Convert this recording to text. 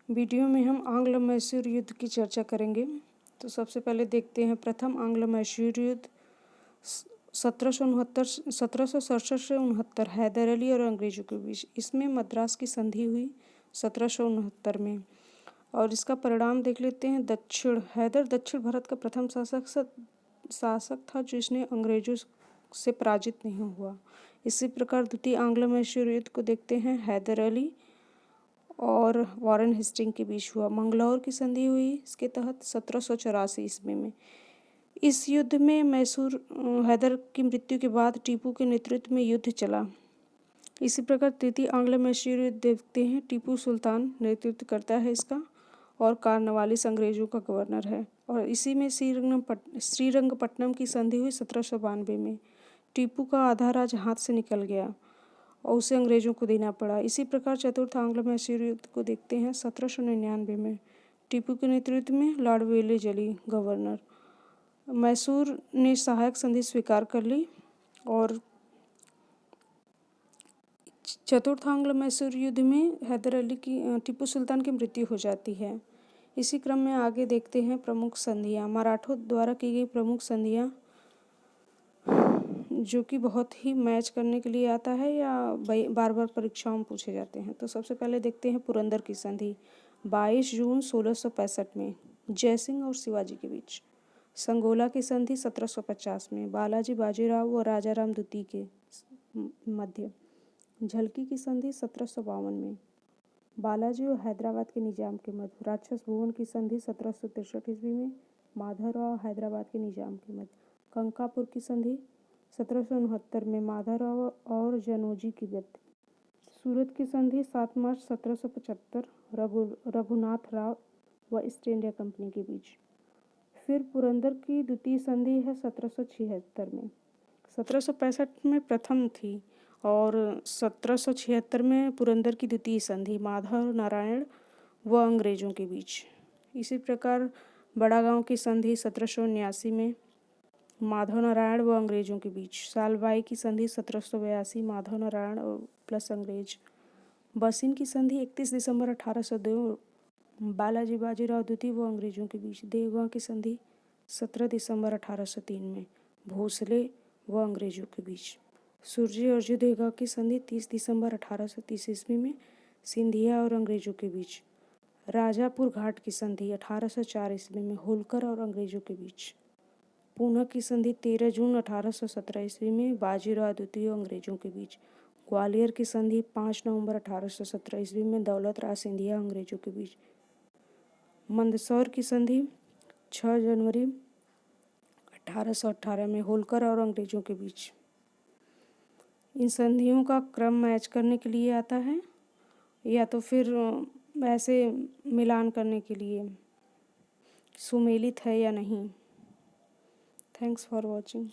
Video में हम आंग्ल मैसूर युद्ध की चर्चा करेंगे। तो सबसे पहले देखते हैं प्रथम आंग्ल मैसूर युद्ध 1767 से 69 हैदर अली और अंग्रेजों के बीच। इसमें मद्रास की संधि हुई 1769 में और इसका परिणाम देख लेते हैं। हैदर दक्षिण भारत का प्रथम शासक था जिसने अंग्रेजों से पराजित नहीं हुआ। इसी प्रकार द्वितीय आंग्ल मैसूर युद्ध को देखते हैं। हैदर अली और वॉरेन हेस्टिंग के बीच हुआ। मंगलौर की संधि हुई इसके तहत 1784 ईस्वी में। इस युद्ध में हैदर की मृत्यु के बाद टीपू के नेतृत्व में युद्ध चला। इसी प्रकार तृतीय आंग्ल मैसूर युद्ध देखते हैं। टीपू सुल्तान नेतृत्व करता है इसका और कार्नवालिस अंग्रेजों का गवर्नर है। और इसी में श्रीरंगपट्टनम की संधि हुई 1792 में। टीपू का आधा राज हाथ से निकल गया और उसे अंग्रेजों को देना पड़ा। इसी प्रकार चतुर्थ आंग्ल मैसूर युद्ध को देखते हैं। 1799 में टीपू के नेतृत्व में लॉर्ड वेलेजली गवर्नर। मैसूर ने सहायक संधि स्वीकार कर ली और चतुर्थ आंग्ल मैसूर युद्ध में हैदर अली की टीपू सुल्तान की मृत्यु हो जाती है। इसी क्रम में आगे देखते हैं प्रमुख संधियाँ। मराठों द्वारा की गई प्रमुख संधियाँ जो कि बहुत ही मैच करने के लिए आता है या बार बार परीक्षाओं में पूछे जाते हैं। तो सबसे पहले देखते हैं पुरंदर की संधि 22 जून 1665 में जयसिंह और शिवाजी के बीच। संगोला की संधि 1750 में बालाजी बाजीराव और राजाराम द्वितीय के मध्य। झलकी की संधि 1752 में बालाजी और हैदराबाद के निजाम के मध्य। राक्षस भुवन की संधि 1763 ईस्वी में माधवराव हैदराबाद के निजाम के मध्य। कंकापुर की संधि 1769 में माधवराव और जनोजी की मध्य। सूरत की संधि 7 मार्च 1775 रघुनाथ राव व ईस्ट इंडिया कंपनी के बीच। फिर पुरंदर की द्वितीय संधि है 1776 में। 1765 में प्रथम थी और 1776 में पुरंदर की द्वितीय संधि माधव नारायण व अंग्रेजों के बीच। इसी प्रकार बड़ा गांव की संधि 1779 में माधव नारायण व अंग्रेजों के बीच। सालबाई की संधि 1782 माधव नारायण प्लस अंग्रेज। बसिन की संधि 31 दिसंबर 1802 बालाजी बाजीराव द्वितीय व अंग्रेजों के बीच। देवगांव की संधि 17 दिसंबर 1803 में भोसले व अंग्रेजों के बीच। सुरजी और देवगांव की संधि 30 दिसंबर 1830 ईस्वी में सिंधिया और अंग्रेजों के बीच। राजापुर घाट की संधि 1804 ईस्वी में होलकर और अंग्रेजों के बीच। पूना की संधि 13 जून 1817 ईस्वी में बाजीराव द्वितीय और अंग्रेजों के बीच। ग्वालियर की संधि 5 नवंबर 1817 ईस्वी में दौलत राज सिंधिया अंग्रेजों के बीच। मंदसौर की संधि 6 जनवरी 1818 में होलकर और अंग्रेजों के बीच। इन संधियों का क्रम मैच करने के लिए आता है या तो फिर ऐसे मिलान करने के लिए सुमेलित है या नहीं। Thanks for watching.